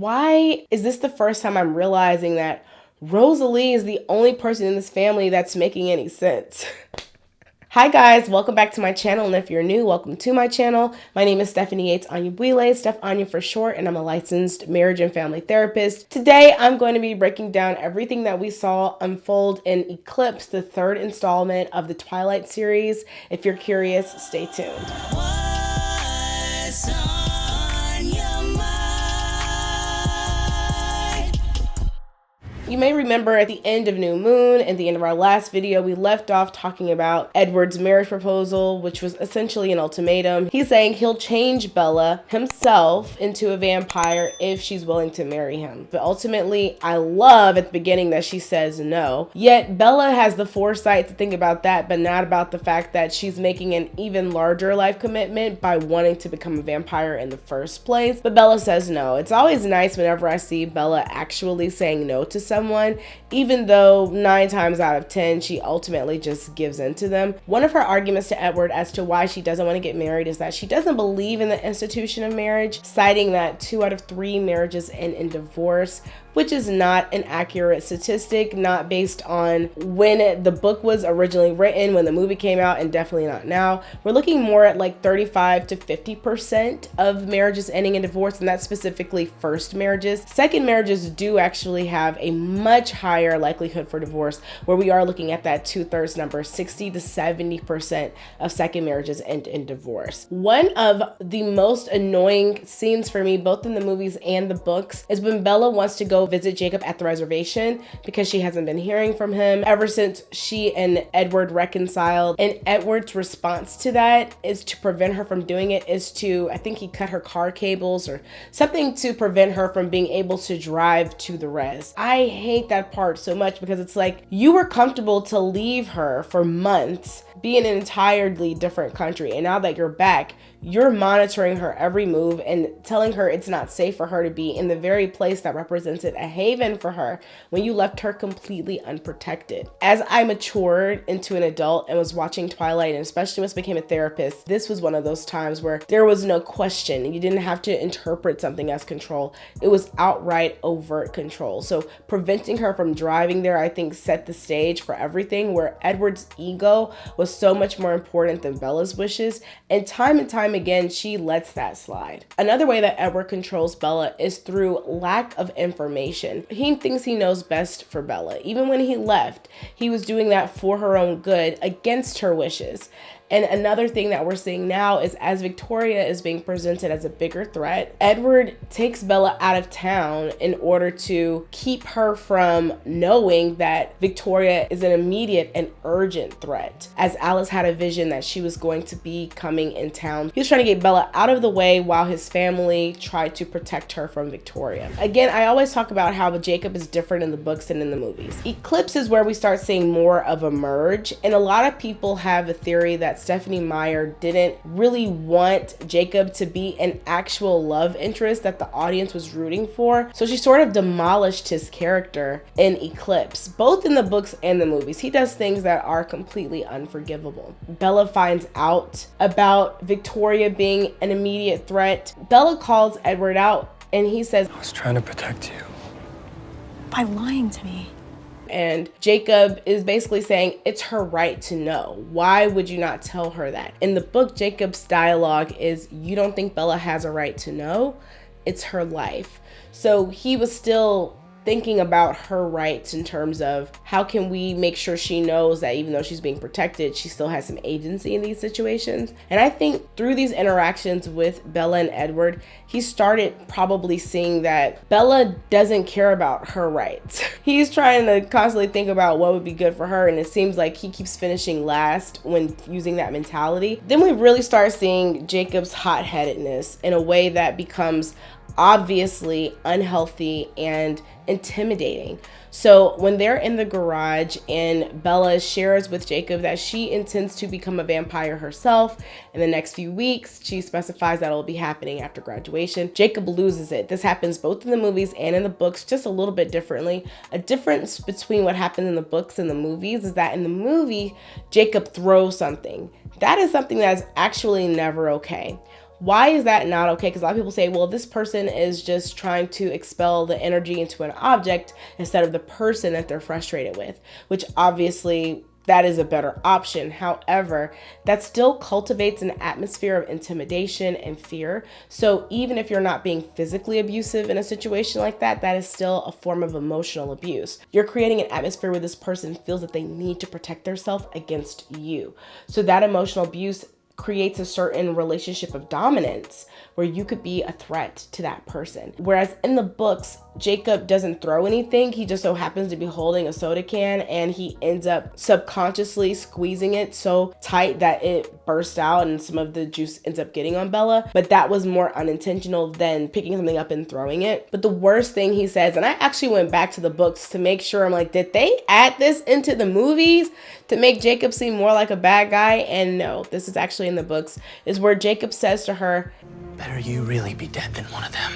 Why is this the first time I'm realizing that Rosalie is the only person in this family that's making any sense? Hi guys, welcome back to my channel, and if you're new, welcome to my channel. My name is Stephanie Yates Anya, Steph Anya for short, and I'm a licensed marriage and family therapist. Today, I'm going to be breaking down everything that we saw unfold in Eclipse, the third installment of the Twilight series. If you're curious, stay tuned. What's on your mind? You may remember at the end of New Moon, at the end of our last video, we left off talking about Edward's marriage proposal, which was essentially an ultimatum. He's saying he'll change Bella himself into a vampire if she's willing to marry him. But ultimately, I love at the beginning that she says no. Yet Bella has the foresight to think about that, but not about the fact that she's making an even larger life commitment by wanting to become a vampire in the first place. But Bella says no. It's always nice whenever I see Bella actually saying no to someone, even though 9 times out of 10 she ultimately just gives in to them. One of her arguments to Edward as to why she doesn't want to get married is that she doesn't believe in the institution of marriage, citing that 2 out of 3 marriages end in divorce, which is not an accurate statistic, not based on when the book was originally written, when the movie came out, and definitely not now. We're looking more at like 35 to 50% of marriages ending in divorce, and that's specifically first marriages. Second marriages do actually have a much higher likelihood for divorce, where we are looking at that 2/3 number. 60 to 70% of second marriages end in divorce. One of the most annoying scenes for me, both in the movies and the books, is when Bella wants to go visit Jacob at the reservation because she hasn't been hearing from him ever since she and Edward reconciled. And Edward's response to that is to prevent her from doing it is to, I think he cut her car cables or something to prevent her from being able to drive to the res. I hate that part so much because it's like you were comfortable to leave her for months, be in an entirely different country, and now that you're back, you're monitoring her every move and telling her it's not safe for her to be in the very place that represented a haven for her when you left her completely unprotected. As I matured into an adult and was watching Twilight, and especially once I became a therapist, this was one of those times where there was no question. You didn't have to interpret something as control. It was outright overt control. So preventing her from driving there, I think, set the stage for everything, where Edward's ego was so much more important than Bella's wishes, and time again, she lets that slide. Another way that Edward controls Bella is through lack of information. He thinks he knows best for Bella. Even when he left, he was doing that for her own good against her wishes. And another thing that we're seeing now is as Victoria is being presented as a bigger threat, Edward takes Bella out of town in order to keep her from knowing that Victoria is an immediate and urgent threat. As Alice had a vision that she was going to be coming in town, he was trying to get Bella out of the way while his family tried to protect her from Victoria. Again, I always talk about how Jacob is different in the books than in the movies. Eclipse is where we start seeing more of a merge, and a lot of people have a theory that Stephenie Meyer didn't really want Jacob to be an actual love interest that the audience was rooting for. So she sort of demolished his character in Eclipse, both in the books and the movies. He does things that are completely unforgivable. Bella finds out about Victoria being an immediate threat. Bella calls Edward out and he says, "I was trying to protect you." By lying to me. And Jacob is basically saying it's her right to know. Why would you not tell her that? In the book, Jacob's dialogue is, you don't think Bella has a right to know? It's her life. So he was still thinking about her rights in terms of how can we make sure she knows that even though she's being protected, she still has some agency in these situations. And I think through these interactions with Bella and Edward, he started probably seeing that Bella doesn't care about her rights. He's trying to constantly think about what would be good for her, and it seems like he keeps finishing last when using that mentality. Then we really start seeing Jacob's hot-headedness in a way that becomes obviously unhealthy and intimidating. So when they're in the garage and Bella shares with Jacob that she intends to become a vampire herself in the next few weeks, she specifies that it'll be happening after graduation. Jacob loses it. This happens both in the movies and in the books, just a little bit differently. A difference between what happened in the books and the movies is that in the movie, Jacob throws something. That is something that is actually never okay. Why is that not okay? Because a lot of people say, well, this person is just trying to expel the energy into an object instead of the person that they're frustrated with, which obviously that is a better option. However, that still cultivates an atmosphere of intimidation and fear. So even if you're not being physically abusive in a situation like that, that is still a form of emotional abuse. You're creating an atmosphere where this person feels that they need to protect themselves against you. So that emotional abuse creates a certain relationship of dominance where you could be a threat to that person. Whereas in the books, Jacob doesn't throw anything. He just so happens to be holding a soda can and he ends up subconsciously squeezing it so tight that it bursts out and some of the juice ends up getting on Bella. But that was more unintentional than picking something up and throwing it. But the worst thing he says, and I actually went back to the books to make sure, I'm like, did they add this into the movies to make Jacob seem more like a bad guy? And no, this is actually in the books, is where Jacob says to her, "Better you really be dead than one of them."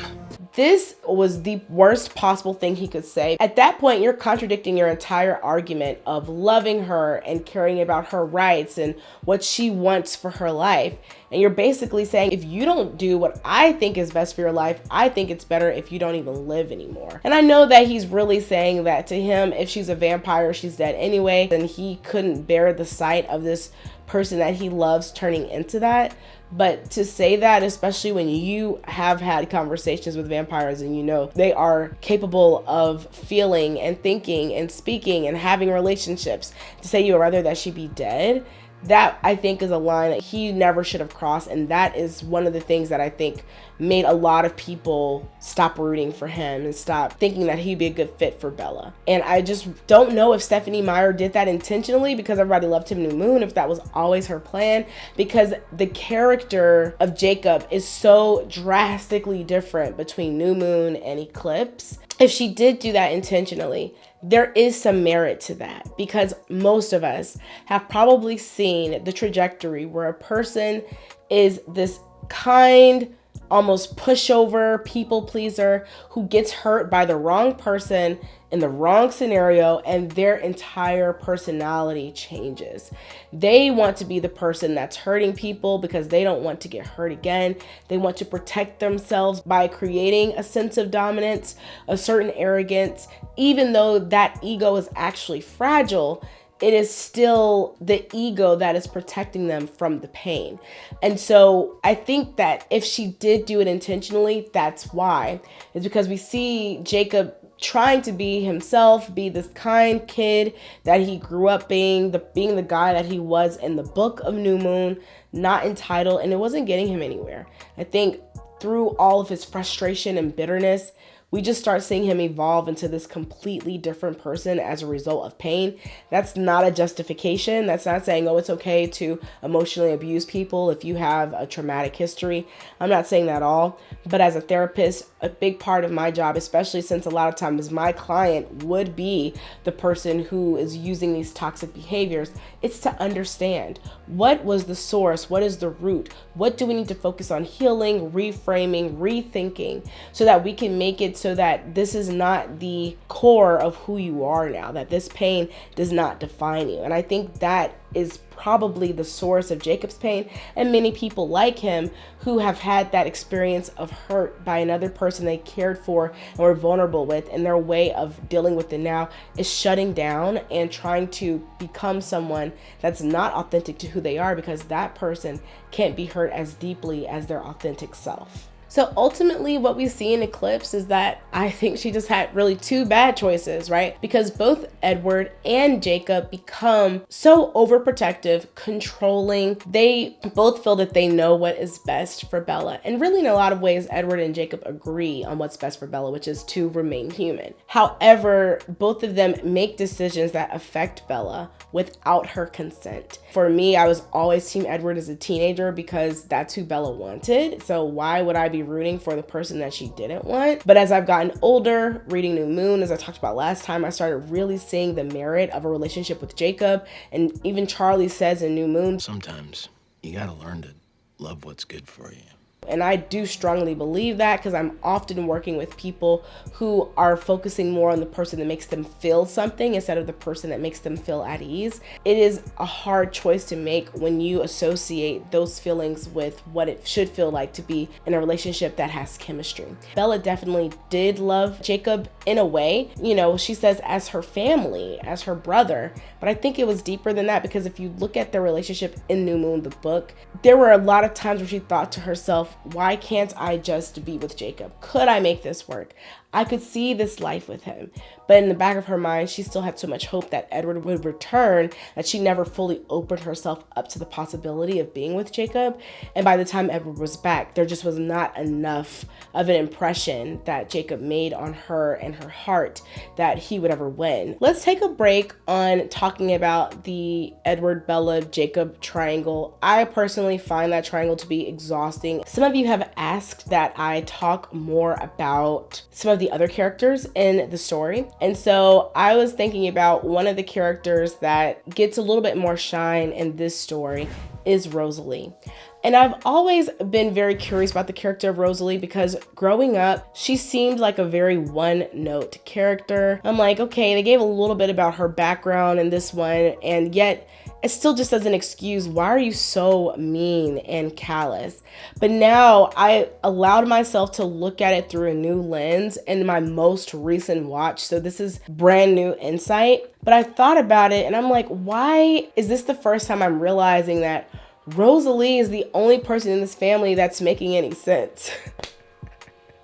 This was the worst possible thing he could say. At that point, you're contradicting your entire argument of loving her and caring about her rights and what she wants for her life. And you're basically saying, if you don't do what I think is best for your life, I think it's better if you don't even live anymore. And I know that he's really saying that to him, if she's a vampire, she's dead anyway. And he couldn't bear the sight of this person that he loves turning into that. But to say that, especially when you have had conversations with vampires and you know they are capable of feeling and thinking and speaking and having relationships, to say you would rather that she be dead, that I think is a line that he never should have crossed. And that is one of the things that I think made a lot of people stop rooting for him and stop thinking that he'd be a good fit for Bella. And I just don't know if Stephenie Meyer did that intentionally because everybody loved him in New Moon, if that was always her plan, because the character of Jacob is so drastically different between New Moon and Eclipse. If she did do that intentionally, there is some merit to that, because most of us have probably seen the trajectory where a person is this kind, almost pushover people pleaser who gets hurt by the wrong person in the wrong scenario, and their entire personality changes. They want to be the person that's hurting people because they don't want to get hurt again. They want to protect themselves by creating a sense of dominance, a certain arrogance. Even though that ego is actually fragile, it is still the ego that is protecting them from the pain. And so I think that if she did do it intentionally, that's why. It's because we see Jacob trying to be himself, be this kind kid that he grew up being the guy that he was in the book of New Moon, not entitled, and it wasn't getting him anywhere. I think through all of his frustration and bitterness, we just start seeing him evolve into this completely different person as a result of pain. That's not a justification. That's not saying, oh, it's okay to emotionally abuse people if you have a traumatic history. I'm not saying that at all. But as a therapist, a big part of my job, especially since a lot of times my client would be the person who is using these toxic behaviors, it's to understand what was the source, what is the root, what do we need to focus on healing, reframing, rethinking, so that we can make it so that this is not the core of who you are now, that this pain does not define you. And I think that is probably the source of Jacob's pain and many people like him who have had that experience of hurt by another person they cared for and were vulnerable with, and their way of dealing with it now is shutting down and trying to become someone that's not authentic to who they are, because that person can't be hurt as deeply as their authentic self. So ultimately what we see in Eclipse is that I think she just had really two bad choices, right? Because both Edward and Jacob become so overprotective, controlling. They both feel that they know what is best for Bella. And really in a lot of ways, Edward and Jacob agree on what's best for Bella, which is to remain human. However, both of them make decisions that affect Bella without her consent. For me, I was always Team Edward as a teenager because that's who Bella wanted. So why would I be rooting for the person that she didn't want? But as I've gotten older, reading New Moon, as I talked about last time, I started really seeing the merit of a relationship with Jacob. And even Charlie says in New Moon, sometimes you gotta learn to love what's good for you. And I do strongly believe that because I'm often working with people who are focusing more on the person that makes them feel something instead of the person that makes them feel at ease. It is a hard choice to make when you associate those feelings with what it should feel like to be in a relationship that has chemistry. Bella definitely did love Jacob in a way. You know, she says as her family, as her brother, but I think it was deeper than that because if you look at their relationship in New Moon, the book, there were a lot of times where she thought to herself, why can't I just be with Jacob? Could I make this work? I could see this life with him. But in the back of her mind, she still had so much hope that Edward would return that she never fully opened herself up to the possibility of being with Jacob. And by the time Edward was back, there just was not enough of an impression that Jacob made on her and her heart that he would ever win. Let's take a break on talking about the Edward, Bella, Jacob triangle. I personally find that triangle to be exhausting. Some of you have asked that I talk more about some of the other characters in the story. And so I was thinking about one of the characters that gets a little bit more shine in this story is Rosalie. And I've always been very curious about the character of Rosalie because growing up, she seemed like a very one-note character. I'm like, okay, they gave a little bit about her background in this one, and yet it still just doesn't excuse why are you so mean and callous. But now I allowed myself to look at it through a new lens in my most recent watch. So this is brand new insight. But I thought about it and I'm like, why is this the first time I'm realizing that Rosalie is the only person in this family that's making any sense?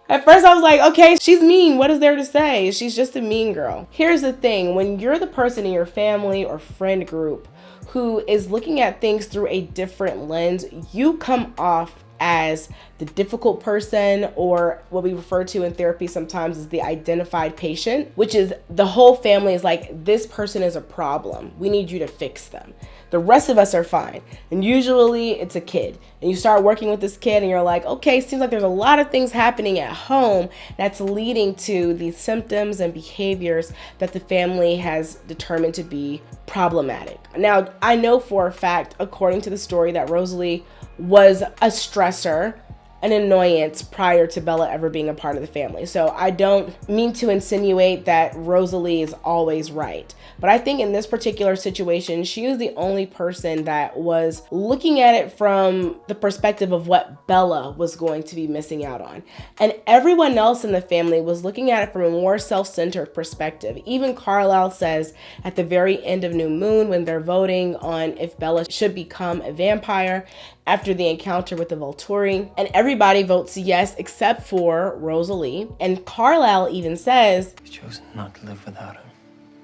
At first I was like, okay, she's mean. What is there to say? She's just a mean girl. Here's the thing. When you're the person in your family or friend group who is looking at things through a different lens, you come off as the difficult person, or what we refer to in therapy sometimes as the identified patient, which is the whole family is like, this person is a problem. We need you to fix them. The rest of us are fine. And usually it's a kid. And you start working with this kid and you're like, okay, seems like there's a lot of things happening at home that's leading to these symptoms and behaviors that the family has determined to be problematic. Now, I know for a fact, according to the story, that Rosalie was a stressor, an annoyance prior to Bella ever being a part of the family. So I don't mean to insinuate that Rosalie is always right. But I think in this particular situation, she was the only person that was looking at it from the perspective of what Bella was going to be missing out on. And everyone else in the family was looking at it from a more self-centered perspective. Even Carlisle says at the very end of New Moon, when they're voting on if Bella should become a vampire after the encounter with the Volturi, and everybody votes yes except for Rosalie. And Carlisle even says, I've chosen not to live without him,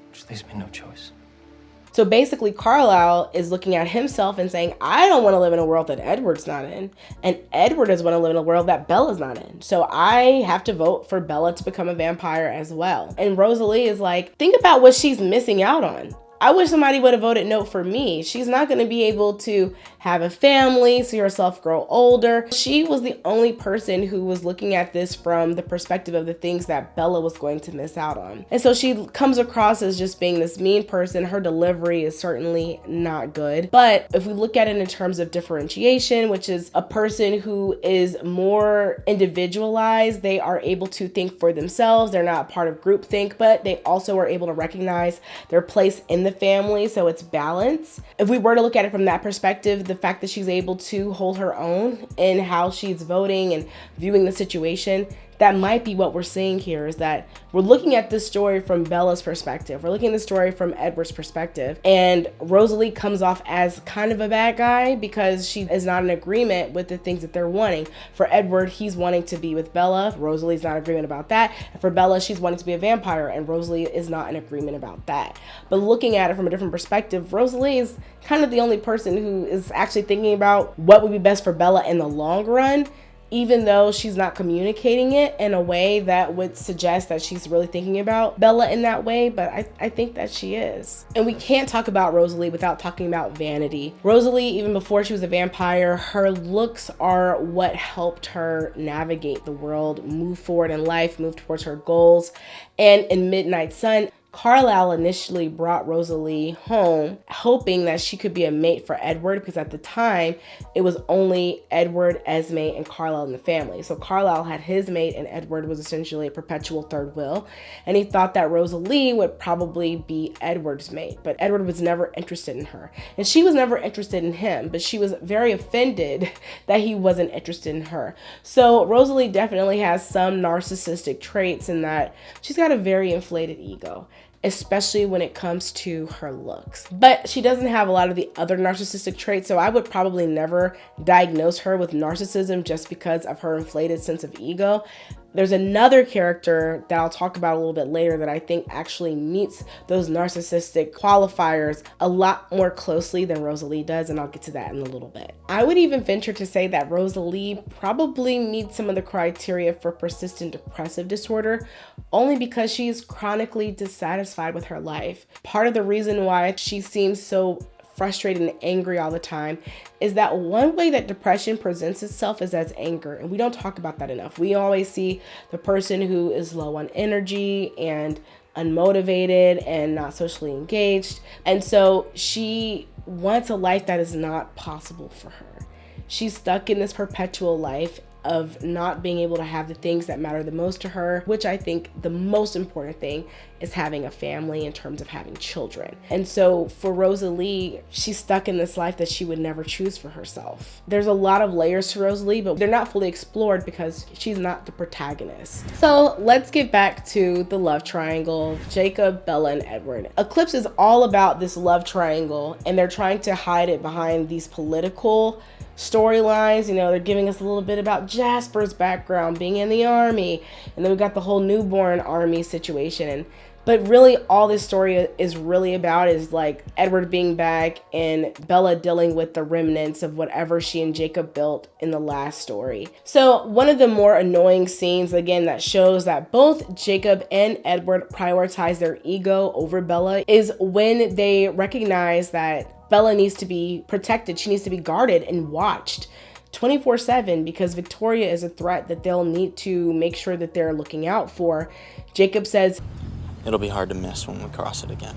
which leaves me no choice. So basically Carlisle is looking at himself and saying, I don't want to live in a world that Edward's not in. And Edward doesn't want to live in a world that Bella's not in. So I have to vote for Bella to become a vampire as well. And Rosalie is like, think about what she's missing out on. I wish somebody would have voted no for me. She's not going to be able to have a family, see herself grow older. She was the only person who was looking at this from the perspective of the things that Bella was going to miss out on. And so she comes across as just being this mean person. Her delivery is certainly not good. But if we look at it in terms of differentiation, which is a person who is more individualized, they are able to think for themselves. They're not part of groupthink, but they also are able to recognize their place in the family. So it's balance. If we were to look at it from that perspective, the fact that she's able to hold her own in how she's voting and viewing the situation, that might be what we're seeing here, is that we're looking at this story from Bella's perspective. We're looking at the story from Edward's perspective. And Rosalie comes off as kind of a bad guy because she is not in agreement with the things that they're wanting. For Edward, he's wanting to be with Bella. Rosalie's not in agreement about that. And for Bella, she's wanting to be a vampire, and Rosalie is not in agreement about that. But looking at it from a different perspective, Rosalie is kind of the only person who is actually thinking about what would be best for Bella in the long run, even though she's not communicating it in a way that would suggest that she's really thinking about Bella in that way, but I think that she is. And we can't talk about Rosalie without talking about vanity. Rosalie, even before she was a vampire, her looks are what helped her navigate the world, move forward in life, move towards her goals. And in Midnight Sun, Carlisle initially brought Rosalie home, hoping that she could be a mate for Edward, because at the time, it was only Edward, Esme, and Carlisle in the family. So Carlisle had his mate, and Edward was essentially a perpetual third wheel. And he thought that Rosalie would probably be Edward's mate, but Edward was never interested in her. And she was never interested in him, but she was very offended that he wasn't interested in her. So Rosalie definitely has some narcissistic traits in that she's got a very inflated ego, especially when it comes to her looks. But she doesn't have a lot of the other narcissistic traits, so I would probably never diagnose her with narcissism just because of her inflated sense of ego. There's another character that I'll talk about a little bit later that I think actually meets those narcissistic qualifiers a lot more closely than Rosalie does, and I'll get to that in a little bit. I would even venture to say that Rosalie probably meets some of the criteria for persistent depressive disorder, only because she's chronically dissatisfied with her life. Part of the reason why she seems so frustrated and angry all the time is that one way that depression presents itself is as anger, and we don't talk about that enough. We always see the person who is low on energy and unmotivated and not socially engaged, and so she wants a life that is not possible for her. She's stuck in this perpetual life of not being able to have the things that matter the most to her, which I think the most important thing is having a family in terms of having children. And so for Rosalie, she's stuck in this life that she would never choose for herself. There's a lot of layers to Rosalie, but they're not fully explored because she's not the protagonist. So let's get back to the love triangle, Jacob, Bella, and Edward. Eclipse is all about this love triangle, and they're trying to hide it behind these political storylines. You know, they're giving us a little bit about Jasper's background, being in the army, and then we got the whole newborn army situation. But really all this story is really about is like Edward being back and Bella dealing with the remnants of whatever she and Jacob built in the last story. So one of the more annoying scenes, again, that shows that both Jacob and Edward prioritize their ego over Bella is when they recognize that Bella needs to be protected. She needs to be guarded and watched 24/7 because Victoria is a threat that they'll need to make sure that they're looking out for. Jacob says, "It'll be hard to miss when we cross it again.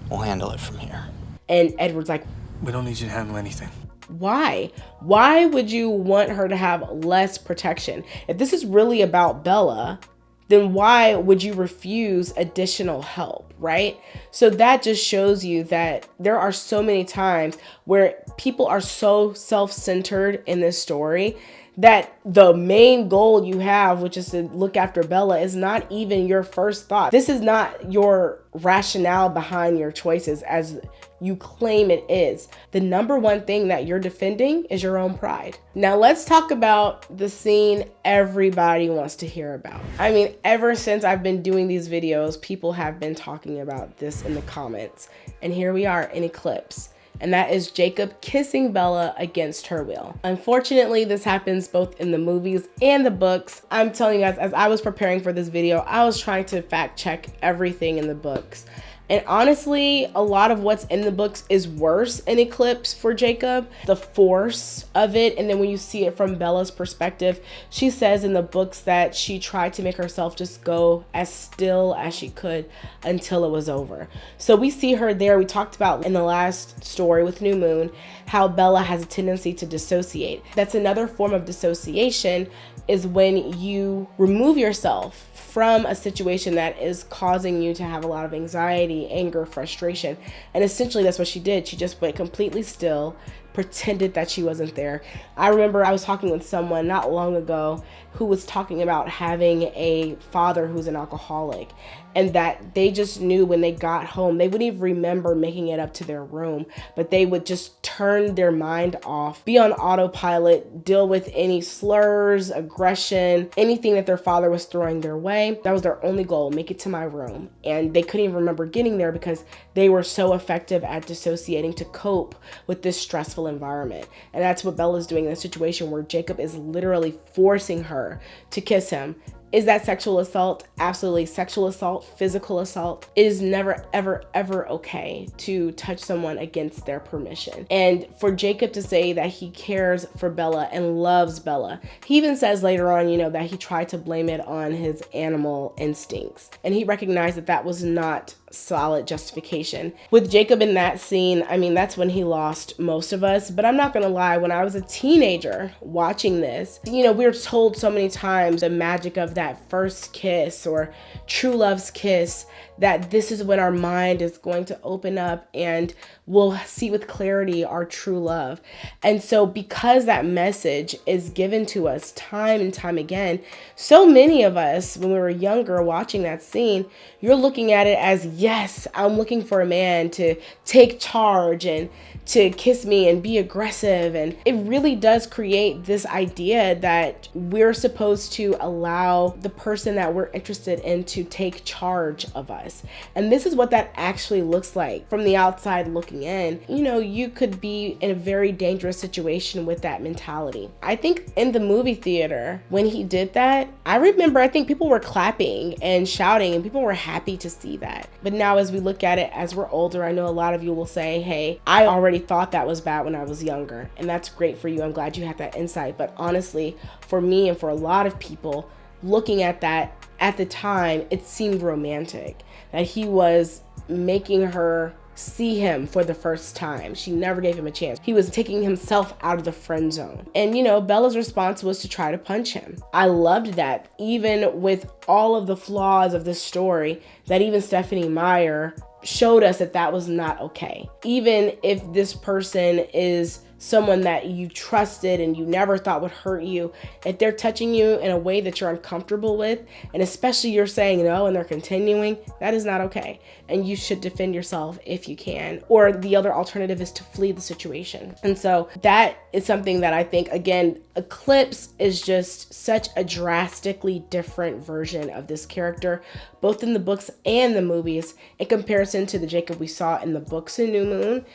We'll handle it from here." And Edward's like, We don't need you to handle anything. why? Why would you want her to have less protection? If this is really about Bella, then why would you refuse additional help, right? So that just shows you that there are so many times where people are so self-centered in this story that the main goal you have, which is to look after Bella, is not even your first thought. This is not your rationale behind your choices as you claim it is. The number one thing that you're defending is your own pride. Now let's talk about the scene everybody wants to hear about. I mean, ever since I've been doing these videos, people have been talking about this in the comments. And here we are in Eclipse. And that is Jacob kissing Bella against her will. Unfortunately, this happens both in the movies and the books. I'm telling you guys, as I was preparing for this video, I was trying to fact check everything in the books. And honestly, a lot of what's in the books is worse in Eclipse for Jacob. The force of it, and then when you see it from Bella's perspective, she says in the books that she tried to make herself just go as still as she could until it was over. So we see her there. We talked about in the last story with New Moon how Bella has a tendency to dissociate. That's another form of dissociation, is when you remove yourself from a situation that is causing you to have a lot of anxiety, anger, frustration. And essentially that's what she did. She just went completely still, pretended that she wasn't there. I remember I was talking with someone not long ago who was talking about having a father who's an alcoholic, and that they just knew when they got home, they wouldn't even remember making it up to their room, but they would just turn their mind off, be on autopilot, deal with any slurs, aggression, anything that their father was throwing their way. That was their only goal, make it to my room. And they couldn't even remember getting there because they were so effective at dissociating to cope with this stressful environment. And that's what Bella's doing in a situation where Jacob is literally forcing her to kiss him Is that sexual assault? Absolutely. Sexual assault, physical assault. It is never, ever, ever okay to touch someone against their permission. And for Jacob to say that he cares for Bella and loves Bella, he even says later on, you know, that he tried to blame it on his animal instincts. And he recognized that that was not solid justification. With Jacob in that scene, I mean, that's when he lost most of us. But I'm not gonna lie, when I was a teenager watching this, you know, we were told so many times the magic of that first kiss or true love's kiss, that this is when our mind is going to open up and we'll see with clarity our true love. And so because that message is given to us time and time again, so many of us, when we were younger watching that scene, you're looking at it as, yes, I'm looking for a man to take charge and to kiss me and be aggressive. And it really does create this idea that we're supposed to allow the person that we're interested in to take charge of us. And this is what that actually looks like from the outside looking in. You know, you could be in a very dangerous situation with that mentality. I think in the movie theater, when he did that, I remember, I think people were clapping and shouting and people were happy to see that. But now as we look at it, as we're older, I know a lot of you will say, hey, I already thought that was bad when I was younger. And that's great for you. I'm glad you had that insight. But honestly, for me and for a lot of people, looking at that at the time, it seemed romantic, that he was making her see him for the first time. She never gave him a chance. He was taking himself out of the friend zone. And you know, Bella's response was to try to punch him. I loved that, even with all of the flaws of this story, that even Stephenie Meyer showed us that that was not okay. Even if this person is someone that you trusted and you never thought would hurt you, if they're touching you in a way that you're uncomfortable with, and especially you're saying no and they're continuing, that is not okay. And you should defend yourself if you can. Or the other alternative is to flee the situation. And so that is something that I think, again, Eclipse is just such a drastically different version of this character, both in the books and the movies, in comparison to the Jacob we saw in the books in New Moon.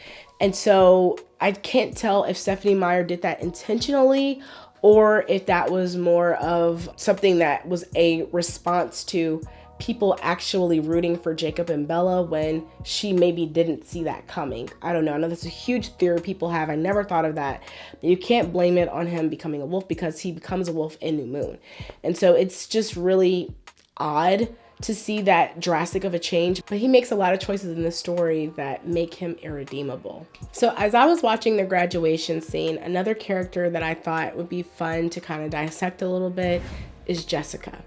And so I can't tell if Stephenie Meyer did that intentionally or if that was more of something that was a response to people actually rooting for Jacob and Bella when she maybe didn't see that coming. I don't know. I know that's a huge theory people have. I never thought of that. But you can't blame it on him becoming a wolf because he becomes a wolf in New Moon. And so it's just really odd to see that drastic of a change, but he makes a lot of choices in the story that make him irredeemable. So as I was watching the graduation scene, another character that I thought would be fun to kind of dissect a little bit is Jessica.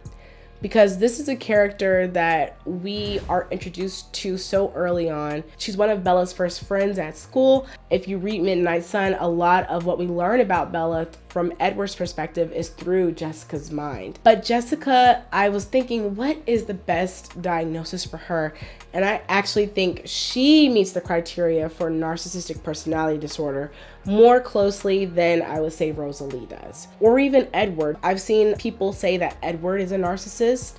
Because this is a character that we are introduced to so early on. She's one of Bella's first friends at school. If you read Midnight Sun, a lot of what we learn about Bella from Edward's perspective is through Jessica's mind. But Jessica, I was thinking, what is the best diagnosis for her? And I actually think she meets the criteria for narcissistic personality disorder more closely than I would say Rosalie does, or even Edward. I've seen people say that Edward is a narcissist,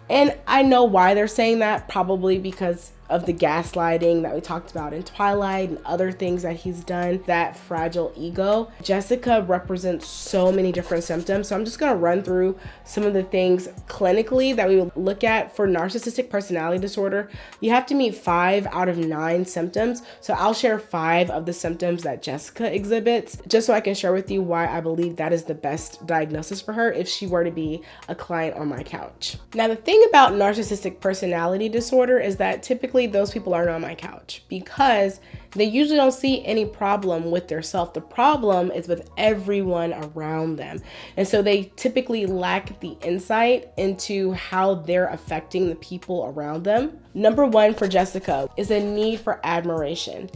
and I know why they're saying that, probably because of the gaslighting that we talked about in Twilight and other things that he's done, that fragile ego. Jessica represents so many different symptoms. So I'm just gonna run through some of the things clinically that we would look at for narcissistic personality disorder. You have to meet 5 out of 9 symptoms. So I'll share 5 of the symptoms that Jessica exhibits, just so I can share with you why I believe that is the best diagnosis for her if she were to be a client on my couch. Now, the thing about narcissistic personality disorder is that typically those people aren't on my couch because they usually don't see any problem with their self. The problem is with everyone around them. And so they typically lack the insight into how they're affecting the people around them. Number 1 for Jessica is a need for admiration.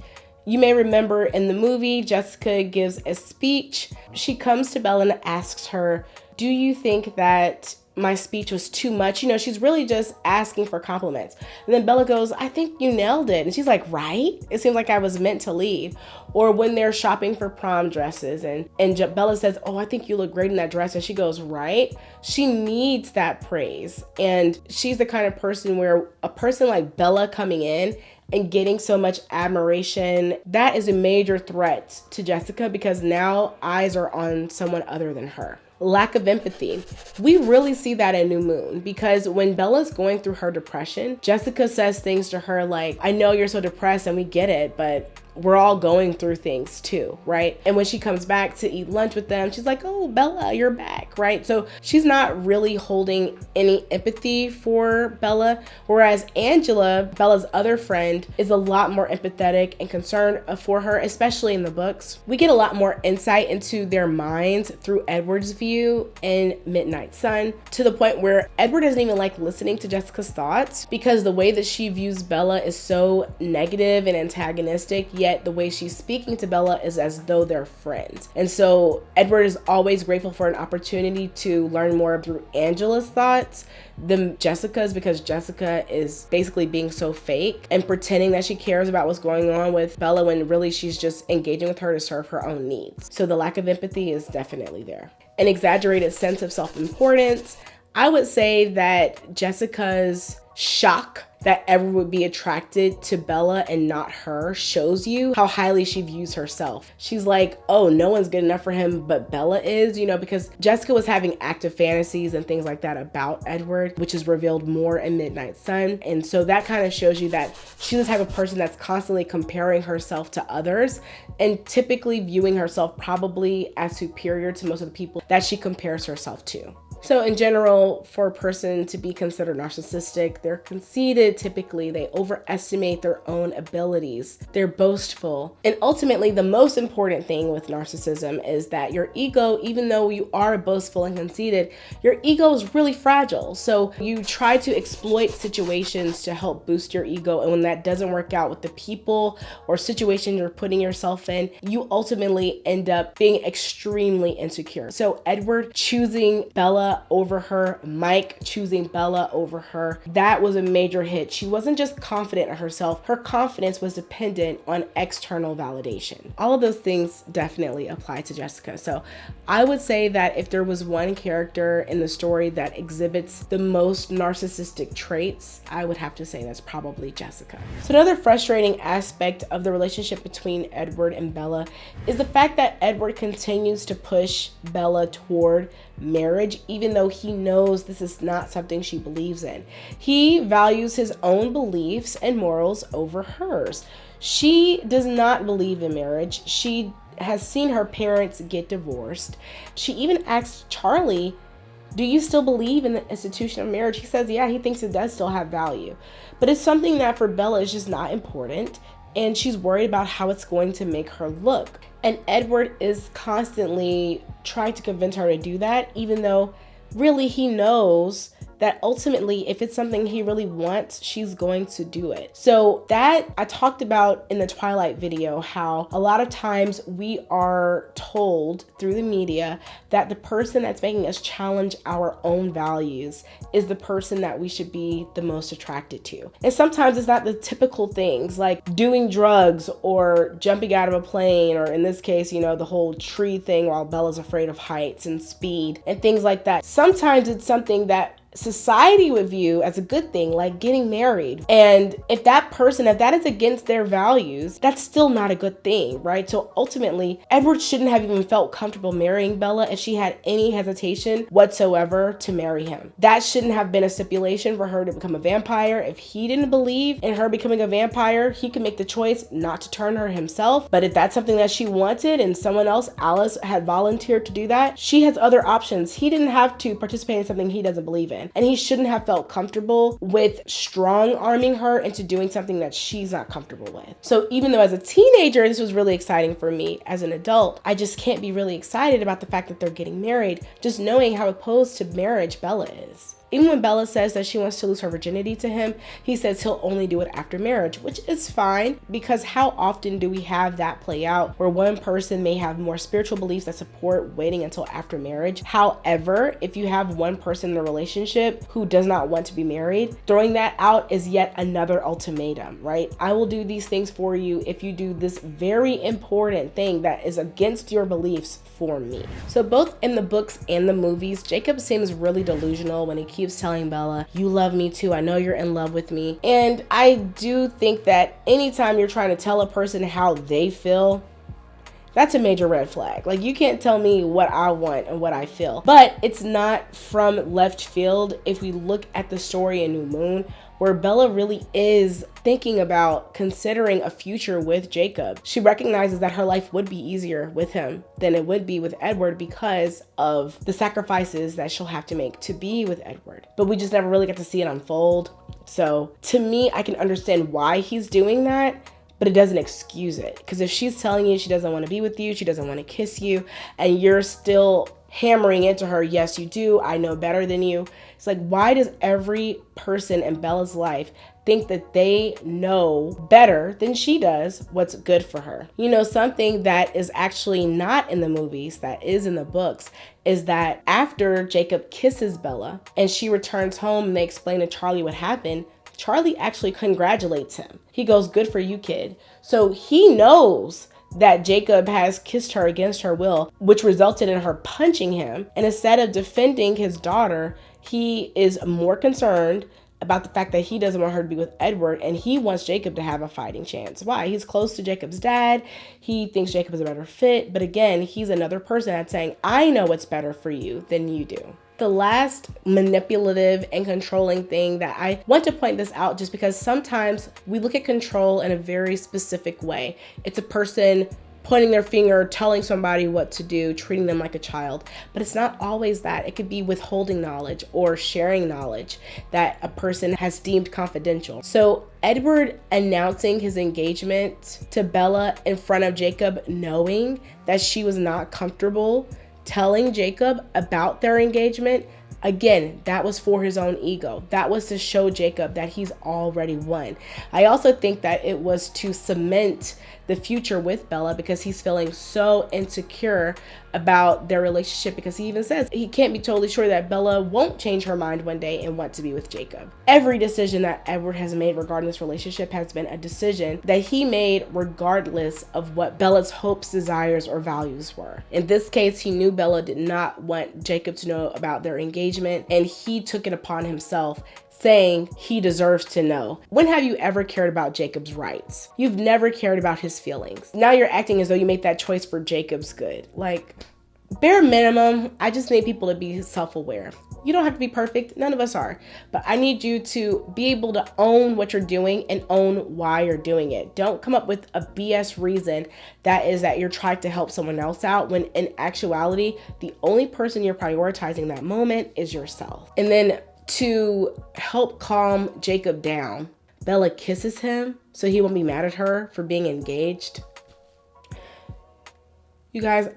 You may remember in the movie, Jessica gives a speech. She comes to Bella and asks her, do you think that my speech was too much? You know, she's really just asking for compliments. And then Bella goes, I think you nailed it. And she's like, right? It seems like I was meant to lead. Or when they're shopping for prom dresses and Bella says, oh, I think you look great in that dress. And she goes, right? She needs that praise. And she's the kind of person where a person like Bella coming in and getting so much admiration, that is a major threat to Jessica because now eyes are on someone other than her. lack of empathy. We really see that in New Moon, because when Bella's going through her depression, Jessica says things to her like, I know you're so depressed and we get it, but we're all going through things too, right? And when she comes back to eat lunch with them, she's like, oh, Bella, you're back, right? So she's not really holding any empathy for Bella, whereas Angela, Bella's other friend, is a lot more empathetic and concerned for her, especially in the books. We get a lot more insight into their minds through Edward's view in Midnight Sun, to the point where Edward doesn't even like listening to Jessica's thoughts, because the way that she views Bella is so negative and antagonistic, yet the way she's speaking to Bella is as though they're friends. And so Edward is always grateful for an opportunity to learn more through Angela's thoughts than Jessica's, because Jessica is basically being so fake and pretending that she cares about what's going on with Bella when really she's just engaging with her to serve her own needs. So the lack of empathy is definitely there. An exaggerated sense of self-importance. I would say that Jessica's shock that Edward would be attracted to Bella and not her shows you how highly she views herself. She's like, oh, no one's good enough for him, but Bella is, you know, because Jessica was having active fantasies and things like that about Edward, which is revealed more in Midnight Sun. And so that kind of shows you that she's the type of person that's constantly comparing herself to others and typically viewing herself probably as superior to most of the people that she compares herself to. So in general, for a person to be considered narcissistic, they're conceited typically, they overestimate their own abilities, they're boastful. And ultimately, the most important thing with narcissism is that your ego, even though you are boastful and conceited, your ego is really fragile. So you try to exploit situations to help boost your ego. And when that doesn't work out with the people or situation you're putting yourself in, you ultimately end up being extremely insecure. So Edward choosing Bella over her, Mike choosing Bella over her, that was a major hit. She wasn't just confident in herself, her confidence was dependent on external validation. All of those things definitely apply to Jessica. So I would say that if there was one character in the story that exhibits the most narcissistic traits, I would have to say that's probably Jessica. So another frustrating aspect of the relationship between Edward and Bella is the fact that Edward continues to push Bella toward marriage, even though he knows this is not something she believes in. He values his own beliefs and morals over hers. She does not believe in marriage. She has seen her parents get divorced. She even asked Charlie, do you still believe in the institution of marriage? He says, yeah, he thinks it does still have value. But it's something that for Bella is just not important, and she's worried about how it's going to make her look. And Edward is constantly trying to convince her to do that, even though really he knows that ultimately, if it's something he really wants, she's going to do it. So that I talked about in the Twilight video, how a lot of times we are told through the media that the person that's making us challenge our own values is the person that we should be the most attracted to. And sometimes it's not the typical things like doing drugs or jumping out of a plane, or in this case, you know, the whole tree thing while Bella's afraid of heights and speed and things like that. Sometimes it's something that society would view as a good thing, like getting married. And if that is against their values, that's still not a good thing, right? So ultimately, Edward shouldn't have even felt comfortable marrying Bella if she had any hesitation whatsoever to marry him. That shouldn't have been a stipulation for her to become a vampire. If he didn't believe in her becoming a vampire, he could make the choice not to turn her himself. But if that's something that she wanted and someone else, Alice, had volunteered to do that, she has other options. He didn't have to participate in something he doesn't believe in. And he shouldn't have felt comfortable with strong arming her into doing something that she's not comfortable with. So even though as a teenager, this was really exciting for me, as an adult, I just can't be really excited about the fact that they're getting married, just knowing how opposed to marriage Bella is. Even when Bella says that she wants to lose her virginity to him, he says he'll only do it after marriage, which is fine, because how often do we have that play out where one person may have more spiritual beliefs that support waiting until after marriage? However, if you have one person in the relationship who does not want to be married, throwing that out is yet another ultimatum, right? I will do these things for you if you do this very important thing that is against your beliefs for me. So both in the books and the movies, Jacob seems really delusional when he keeps telling Bella, you love me too, I know you're in love with me. And I do think that anytime you're trying to tell a person how they feel, That's a major red flag. Like, you can't tell me what I want and what I feel. But it's not from left field if we look at the story in New Moon, where Bella really is thinking about considering a future with Jacob. She recognizes that her life would be easier with him than it would be with Edward because of the sacrifices that she'll have to make to be with Edward. But we just never really get to see it unfold. So to me, I can understand why he's doing that, but it doesn't excuse it. Because if she's telling you she doesn't want to be with you, she doesn't want to kiss you, and you're still hammering into her, yes, you do, I know better than you. It's like, why does every person in Bella's life think that they know better than she does what's good for her? You know, something that is actually not in the movies, that is in the books, is that after Jacob kisses Bella and she returns home and they explain to Charlie what happened, Charlie actually congratulates him. He goes, good for you, kid. So he knows that Jacob has kissed her against her will, which resulted in her punching him. And instead of defending his daughter, he is more concerned about the fact that he doesn't want her to be with Edward, and he wants Jacob to have a fighting chance. Why? He's close to Jacob's dad. He thinks Jacob is a better fit. But again, he's another person that's saying, I know what's better for you than you do. The last manipulative and controlling thing that I want to point this out, just because sometimes we look at control in a very specific way. It's a person pointing their finger, telling somebody what to do, treating them like a child. But it's not always that. It could be withholding knowledge or sharing knowledge that a person has deemed confidential. So Edward announcing his engagement to Bella in front of Jacob, knowing that she was not comfortable telling Jacob about their engagement, again, that was for his own ego. That was to show Jacob that he's already won. I also think that it was to cement the future with Bella, because he's feeling so insecure about their relationship, because he even says he can't be totally sure that Bella won't change her mind one day and want to be with Jacob. Every decision that Edward has made regarding this relationship has been a decision that he made regardless of what Bella's hopes, desires, or values were. In this case, he knew Bella did not want Jacob to know about their engagement, and he took it upon himself, saying he deserves to know. When have you ever cared about Jacob's rights? You've never cared about his feelings. Now you're acting as though you made that choice for Jacob's good. Like, bare minimum, I just need people to be self-aware. You don't have to be perfect. None of us are. But I need you to be able to own what you're doing and own why you're doing it. Don't come up with a BS reason that is that you're trying to help someone else out, when in actuality, the only person you're prioritizing that moment is yourself. And then to help calm Jacob down, Bella kisses him so he won't be mad at her for being engaged. You guys,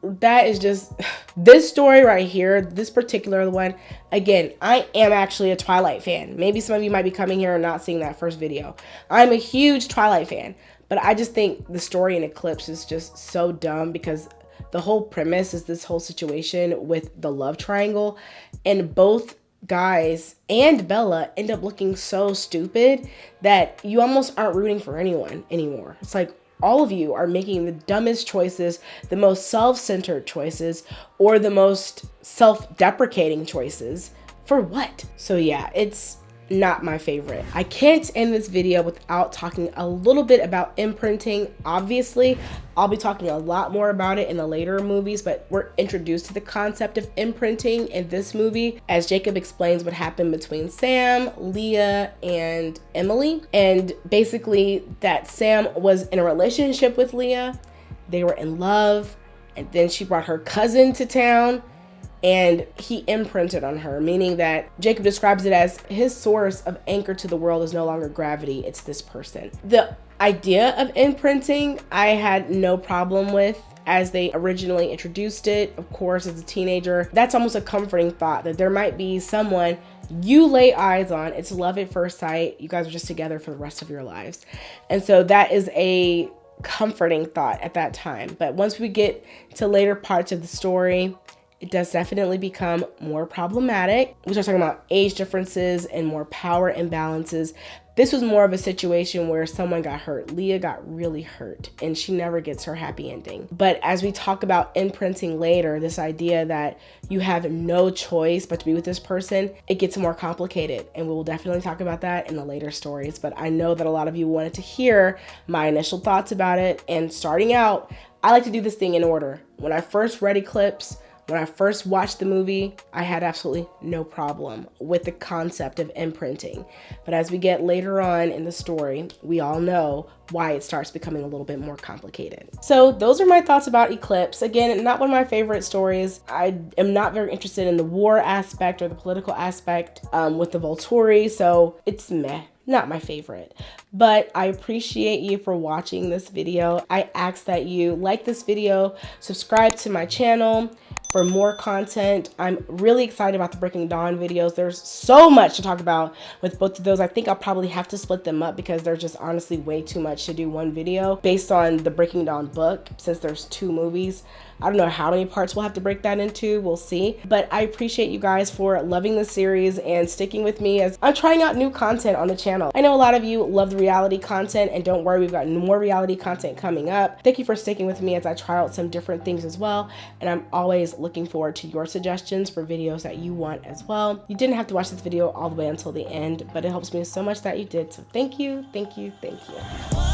that is just, this story right here, this particular one, again, I am actually a Twilight fan. Maybe some of you might be coming here and not seeing that first video. I'm a huge Twilight fan, but I just think the story in Eclipse is just so dumb, because the whole premise is this whole situation with the love triangle, and both guys and Bella end up looking so stupid that you almost aren't rooting for anyone anymore. It's like all of you are making the dumbest choices, the most self-centered choices, or the most self-deprecating choices. For what? So yeah, it's not my favorite. I can't end this video without talking a little bit about imprinting. Obviously, I'll be talking a lot more about it in the later movies, but we're introduced to the concept of imprinting in this movie as Jacob explains what happened between Sam, Leah, and Emily. And basically that Sam was in a relationship with Leah. They were in love, and then she brought her cousin to town, and he imprinted on her, meaning that Jacob describes it as his source of anchor to the world is no longer gravity, it's this person. The idea of imprinting, I had no problem with as they originally introduced it. Of course, as a teenager, that's almost a comforting thought that there might be someone you lay eyes on. It's love at first sight. You guys are just together for the rest of your lives. And so that is a comforting thought at that time. But once we get to later parts of the story, it does definitely become more problematic. We start talking about age differences and more power imbalances. This was more of a situation where someone got hurt. Leah got really hurt and she never gets her happy ending. But as we talk about imprinting later, this idea that you have no choice but to be with this person, it gets more complicated. And we will definitely talk about that in the later stories. But I know that a lot of you wanted to hear my initial thoughts about it. And starting out, I like to do this thing in order. When I first read Eclipse, when I first watched the movie, I had absolutely no problem with the concept of imprinting. But as we get later on in the story, we all know why it starts becoming a little bit more complicated. So those are my thoughts about Eclipse. Again, not one of my favorite stories. I am not very interested in the war aspect or the political aspect with the Volturi, so it's meh. Not my favorite, but I appreciate you for watching this video. I ask that you like this video, subscribe to my channel for more content. I'm really excited about the Breaking Dawn videos. There's so much to talk about with both of those. I think I'll probably have to split them up because there's just honestly way too much to do one video based on the Breaking Dawn book, since there's 2 movies. I don't know how many parts we'll have to break that into, we'll see. But I appreciate you guys for loving the series and sticking with me as I'm trying out new content on the channel. I know a lot of you love the reality content, and don't worry, we've got more reality content coming up. Thank you for sticking with me as I try out some different things as well. And I'm always looking forward to your suggestions for videos that you want as well. You didn't have to watch this video all the way until the end, but it helps me so much that you did. So thank you, thank you, thank you.